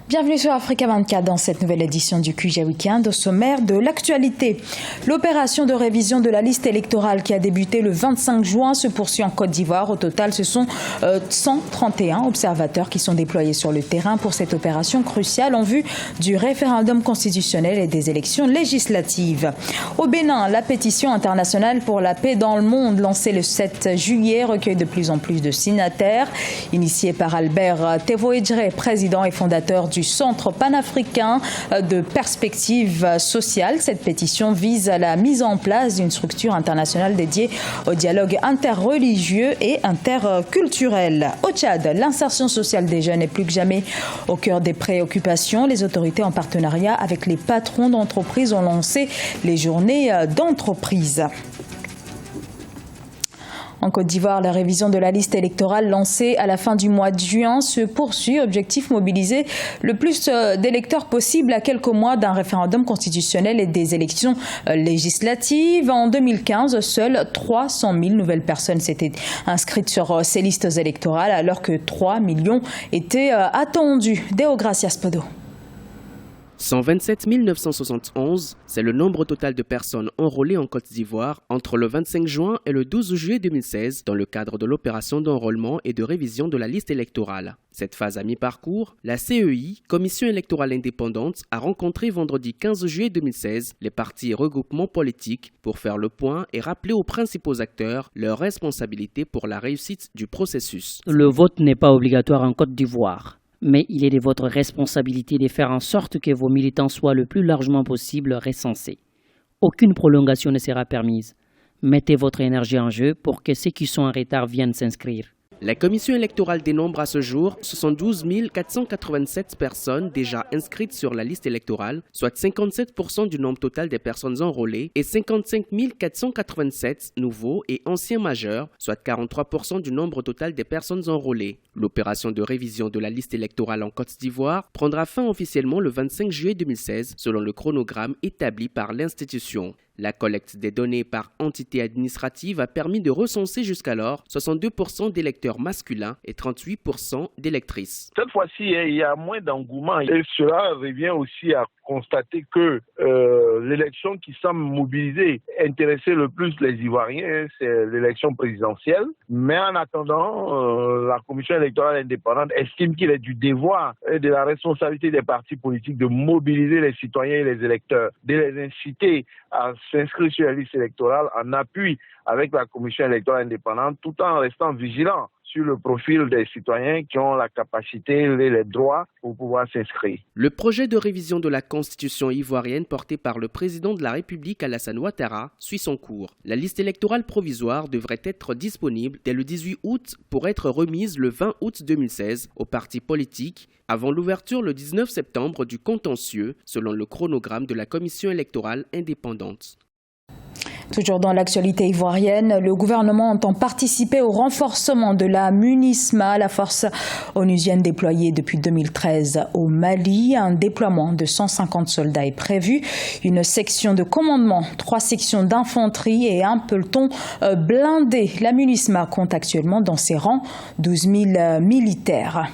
Bienvenue sur Africa 24 dans cette nouvelle édition du QG Weekend. Au sommaire de l'actualité, l'opération de révision de la liste électorale qui a débuté le 25 juin se poursuit en Côte d'Ivoire. Au total, ce sont 131 observateurs qui sont déployés sur le terrain pour cette opération cruciale en vue du référendum constitutionnel et des élections législatives. Au Bénin, la pétition internationale pour la paix dans le monde lancée le 7 juillet recueille de plus en plus de signataires. Initiée par Albert Tevoedjere, président et fondateur du Centre panafricain de perspective sociale. Cette pétition vise à la mise en place d'une structure internationale dédiée au dialogue interreligieux et interculturel. Au Tchad, l'insertion sociale des jeunes est plus que jamais au cœur des préoccupations. Les autorités, en partenariat avec les patrons d'entreprises, ont lancé les journées d'entreprise. En Côte d'Ivoire, la révision de la liste électorale lancée à la fin du mois de juin se poursuit. Objectif, mobiliser le plus d'électeurs possible à quelques mois d'un référendum constitutionnel et des élections législatives. En 2015, seules 300 000 nouvelles personnes s'étaient inscrites sur ces listes électorales alors que 3 millions étaient attendus. Deo Gracias Podo. 127 971, c'est le nombre total de personnes enrôlées en Côte d'Ivoire entre le 25 juin et le 12 juillet 2016 dans le cadre de l'opération d'enrôlement et de révision de la liste électorale. Cette phase à mi-parcours, la CEI, Commission électorale indépendante, a rencontré vendredi 15 juillet 2016 les partis et regroupements politiques pour faire le point et rappeler aux principaux acteurs leurs responsabilités pour la réussite du processus. Le vote n'est pas obligatoire en Côte d'Ivoire. Mais il est de votre responsabilité de faire en sorte que vos militants soient le plus largement possible recensés. Aucune prolongation ne sera permise. Mettez votre énergie en jeu pour que ceux qui sont en retard viennent s'inscrire. La commission électorale dénombre à ce jour 72 487 personnes déjà inscrites sur la liste électorale, soit 57% du nombre total des personnes enrôlées, et 55 487 nouveaux et anciens majeurs, soit 43% du nombre total des personnes enrôlées. L'opération de révision de la liste électorale en Côte d'Ivoire prendra fin officiellement le 25 juillet 2016, selon le chronogramme établi par l'institution. La collecte des données par entité administrative a permis de recenser jusqu'alors 62% d'électeurs masculins et 38% d'électrices. Cette fois-ci, il y a moins d'engouement et cela revient aussi à constater que l'élection qui semble mobiliser, intéresser le plus les Ivoiriens, c'est l'élection présidentielle. Mais en attendant, la Commission électorale indépendante estime qu'il est du devoir et de la responsabilité des partis politiques de mobiliser les citoyens et les électeurs, de les inciter à s'inscrire sur la liste électorale en appui avec la Commission électorale indépendante, tout en restant vigilant sur le profil des citoyens qui ont la capacité et les droits pour pouvoir s'inscrire. Le projet de révision de la Constitution ivoirienne porté par le président de la République Alassane Ouattara suit son cours. La liste électorale provisoire devrait être disponible dès le 18 août pour être remise le 20 août 2016 aux partis politiques avant l'ouverture le 19 septembre du contentieux selon le chronogramme de la Commission électorale indépendante. Toujours dans l'actualité ivoirienne, le gouvernement entend participer au renforcement de la MUNISMA, la force onusienne déployée depuis 2013 au Mali. Un déploiement de 150 soldats est prévu. Une section de commandement, 3 sections d'infanterie et un peloton blindé. La MUNISMA compte actuellement dans ses rangs 12 000 militaires.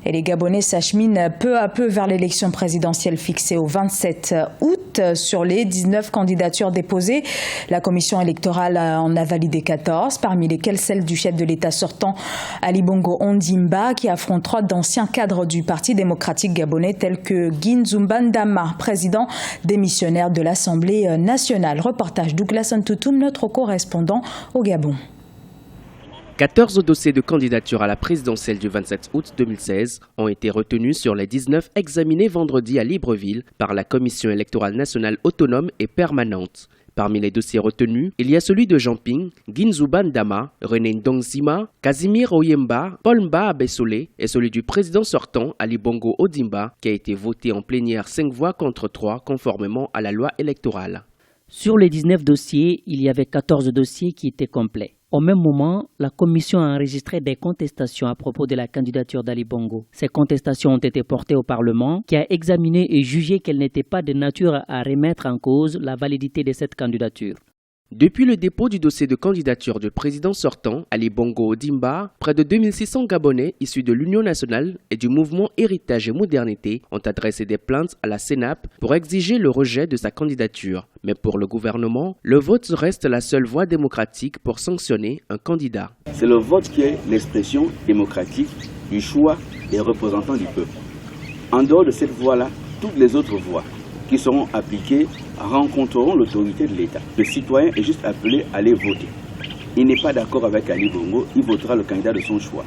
Et les Gabonais s'acheminent peu à peu vers l'élection présidentielle fixée au 27 août. Sur les 19 candidatures déposées, la commission électorale en a validé 14, parmi lesquelles celle du chef de l'État sortant, Ali Bongo Ondimba, qui affronte 3 d'anciens cadres du Parti démocratique gabonais, tels que Guinzumba Ndama, président démissionnaire de l'Assemblée nationale. Reportage Douglas Ntoutoum, notre correspondant au Gabon. 14 dossiers de candidature à la présidentielle du 27 août 2016 ont été retenus sur les 19 examinés vendredi à Libreville par la Commission électorale nationale autonome et permanente. Parmi les dossiers retenus, il y a celui de Jean Ping, Guinzumba Ndama, René Ndongzima, Casimir Oyemba, Paul Mba Abessolé et celui du président sortant, Ali Bongo Ondimba, qui a été voté en plénière 5 voix contre 3 conformément à la loi électorale. Sur les 19 dossiers, il y avait 14 dossiers qui étaient complets. Au même moment, la commission a enregistré des contestations à propos de la candidature d'Ali Bongo. Ces contestations ont été portées au Parlement, qui a examiné et jugé qu'elles n'étaient pas de nature à remettre en cause la validité de cette candidature. Depuis le dépôt du dossier de candidature du président sortant, Ali Bongo Ondimba, près de 2600 Gabonais issus de l'Union nationale et du mouvement Héritage et Modernité ont adressé des plaintes à la CENAP pour exiger le rejet de sa candidature. Mais pour le gouvernement, le vote reste la seule voie démocratique pour sanctionner un candidat. C'est le vote qui est l'expression démocratique du choix des représentants du peuple. En dehors de cette voie-là, toutes les autres voies qui seront appliquées rencontreront l'autorité de l'État. Le citoyen est juste appelé à aller voter. Il n'est pas d'accord avec Ali Bongo, il votera le candidat de son choix.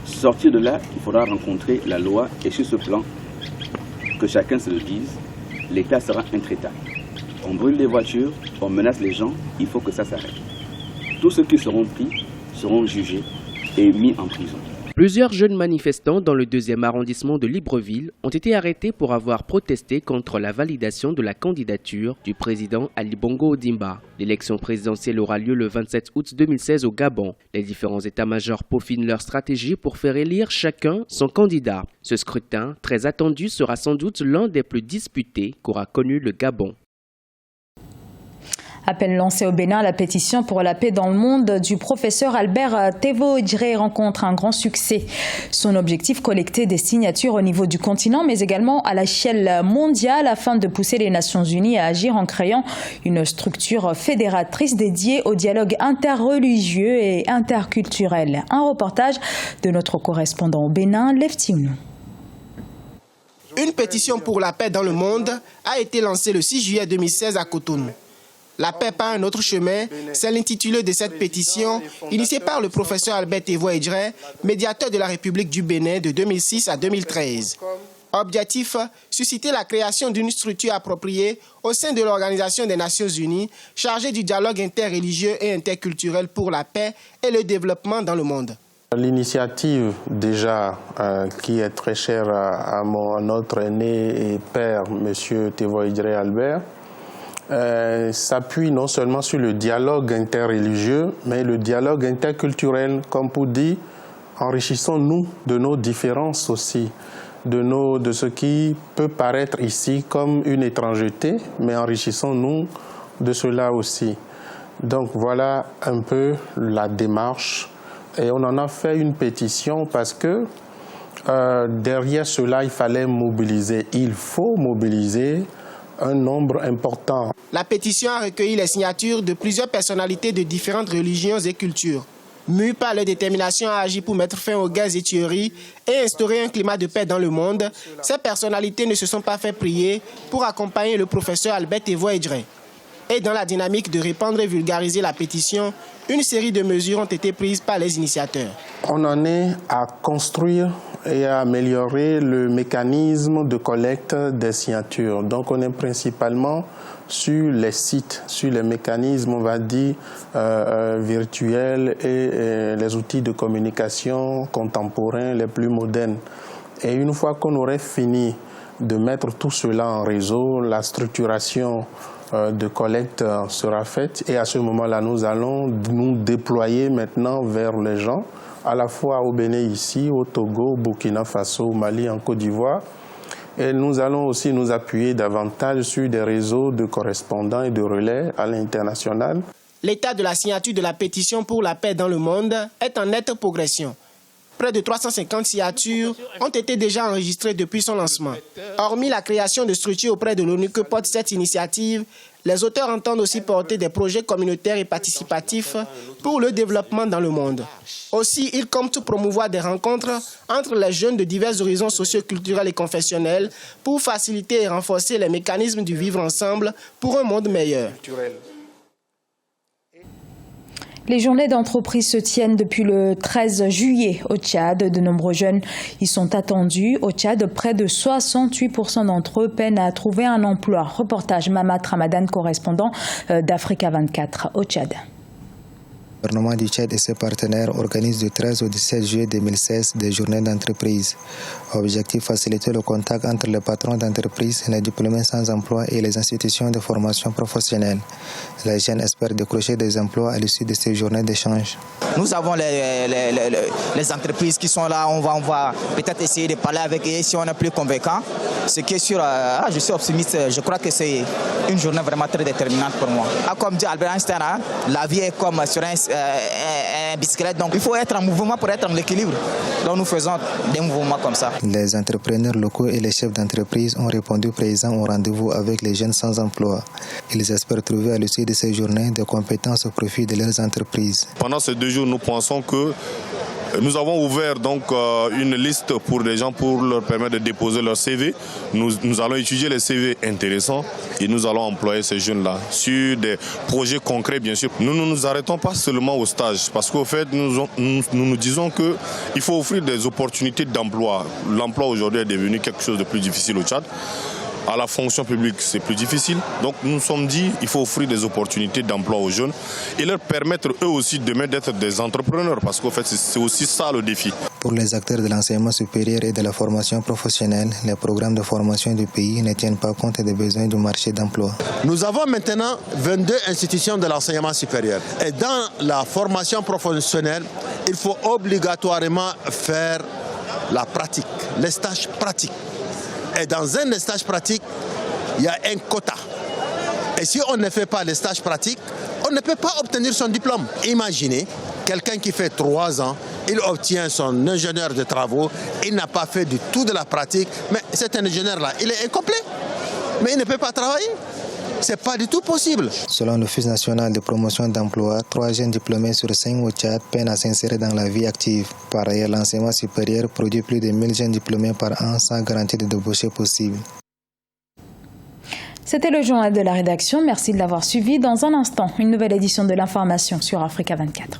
Sortir de là, il faudra rencontrer la loi et sur ce plan, que chacun se le dise, l'État sera intraitable. On brûle les voitures, on menace les gens, il faut que ça s'arrête. Tous ceux qui seront pris seront jugés et mis en prison. Plusieurs jeunes manifestants dans le 2e arrondissement de Libreville ont été arrêtés pour avoir protesté contre la validation de la candidature du président Ali Bongo Ondimba. L'élection présidentielle aura lieu le 27 août 2016 au Gabon. Les différents états-majors peaufinent leur stratégie pour faire élire chacun son candidat. Ce scrutin, très attendu, sera sans doute l'un des plus disputés qu'aura connu le Gabon. Appel lancé au Bénin, la pétition pour la paix dans le monde du professeur Albert Tevo-Idjré rencontre un grand succès. Son objectif, collecter des signatures au niveau du continent, mais également à l'échelle mondiale afin de pousser les Nations Unies à agir en créant une structure fédératrice dédiée au dialogue interreligieux et interculturel. Un reportage de notre correspondant au Bénin, Leftiounou. Une pétition pour la paix dans le monde a été lancée le 6 juillet 2016 à Cotonou. La paix par un autre chemin, c'est l'intitulé de cette pétition, initiée par le professeur Albert Tevo-Idjré, médiateur de la République du Bénin de 2006 à 2013. Objectif, susciter la création d'une structure appropriée au sein de l'Organisation des Nations Unies, chargée du dialogue interreligieux et interculturel pour la paix et le développement dans le monde. L'initiative déjà qui est très chère à notre aîné et père, M. Tevo-Idjré Albert, s'appuie non seulement sur le dialogue interreligieux, mais le dialogue interculturel, comme pour dire, enrichissons-nous de nos différences aussi, de ce qui peut paraître ici comme une étrangeté, mais enrichissons-nous de cela aussi. Donc voilà un peu la démarche. Et on en a fait une pétition parce que derrière cela, il fallait mobiliser. Il faut mobiliser un nombre important. La pétition a recueilli les signatures de plusieurs personnalités de différentes religions et cultures. Mues par leur détermination à agir pour mettre fin aux guerres et tueries et instaurer un climat de paix dans le monde, ces personnalités ne se sont pas fait prier pour accompagner le professeur Albert Tevo-Idjré. Et dans la dynamique de répandre et vulgariser la pétition, une série de mesures ont été prises par les initiateurs. On en est à construire et à améliorer le mécanisme de collecte des signatures. Donc on est principalement sur les sites, sur les mécanismes, on va dire, virtuels et les outils de communication contemporains les plus modernes. Et une fois qu'on aurait fini de mettre tout cela en réseau, la structuration de collecte sera faite et à ce moment-là, nous allons nous déployer maintenant vers les gens, à la fois au Bénin ici, au Togo, au Burkina Faso, au Mali, en Côte d'Ivoire. Et nous allons aussi nous appuyer davantage sur des réseaux de correspondants et de relais à l'international. L'état de la signature de la pétition pour la paix dans le monde est en nette progression. Près de 350 signatures ont été déjà enregistrées depuis son lancement. Hormis la création de structures auprès de l'ONU que porte cette initiative, les auteurs entendent aussi porter des projets communautaires et participatifs pour le développement dans le monde. Aussi, ils comptent promouvoir des rencontres entre les jeunes de divers horizons socio-culturels et confessionnels pour faciliter et renforcer les mécanismes du vivre ensemble pour un monde meilleur. Les journées d'entreprise se tiennent depuis le 13 juillet au Tchad. De nombreux jeunes y sont attendus. Au Tchad, près de 68% d'entre eux peinent à trouver un emploi. Reportage Mamat Ramadan, correspondant d'Africa 24 au Tchad. Le gouvernement du Tchad et ses partenaires organisent du 13 au 17 juillet 2016 des journées d'entreprise. Objectif, faciliter le contact entre les patrons d'entreprise, les diplômés sans emploi et les institutions de formation professionnelle. Les jeunes espèrent décrocher des emplois à l'issue de ces journées d'échange. Nous avons les entreprises qui sont là, on va peut-être essayer de parler avec eux si on est plus convaincant. Ce qui est sûr, je suis optimiste, je crois que c'est une journée vraiment très déterminante pour moi. Comme dit Albert Einstein, la vie est comme sur un bicyclette, donc il faut être en mouvement pour être en équilibre. Donc nous faisons des mouvements comme ça. Les entrepreneurs locaux et les chefs d'entreprise ont répondu présents au rendez-vous avec les jeunes sans emploi. Ils espèrent trouver à l'issue de ces journées des compétences au profit de leurs entreprises. Pendant ces 2 jours, nous pensons que nous avons ouvert donc une liste pour les gens pour leur permettre de déposer leur CV. Nous allons étudier les CV intéressants et nous allons employer ces jeunes-là sur des projets concrets, bien sûr. Nous ne nous arrêtons pas seulement au stage parce qu'au fait, nous disons qu'il faut offrir des opportunités d'emploi. L'emploi aujourd'hui est devenu quelque chose de plus difficile au Tchad. À la fonction publique, c'est plus difficile. Donc nous nous sommes dit qu'il faut offrir des opportunités d'emploi aux jeunes et leur permettre eux aussi demain d'être des entrepreneurs parce qu'en fait c'est aussi ça le défi. Pour les acteurs de l'enseignement supérieur et de la formation professionnelle, les programmes de formation du pays ne tiennent pas compte des besoins du marché d'emploi. Nous avons maintenant 22 institutions de l'enseignement supérieur. Et dans la formation professionnelle, il faut obligatoirement faire la pratique, les stages pratiques. Et dans un stage pratique, il y a un quota. Et si on ne fait pas les stages pratiques, on ne peut pas obtenir son diplôme. Imaginez, quelqu'un qui fait 3 ans, il obtient son ingénieur de travaux, il n'a pas fait du tout de la pratique, mais cet ingénieur-là, il est incomplet, mais il ne peut pas travailler. Ce n'est pas du tout possible. Selon l'Office national de promotion d'emploi, 3 jeunes diplômés sur 5 au Tchad peinent à s'insérer dans la vie active. Par ailleurs, l'enseignement supérieur produit plus de 1000 jeunes diplômés par an sans garantie de débauché possible. C'était le journal de la rédaction. Merci de l'avoir suivi. Dans un instant, une nouvelle édition de l'information sur Africa 24.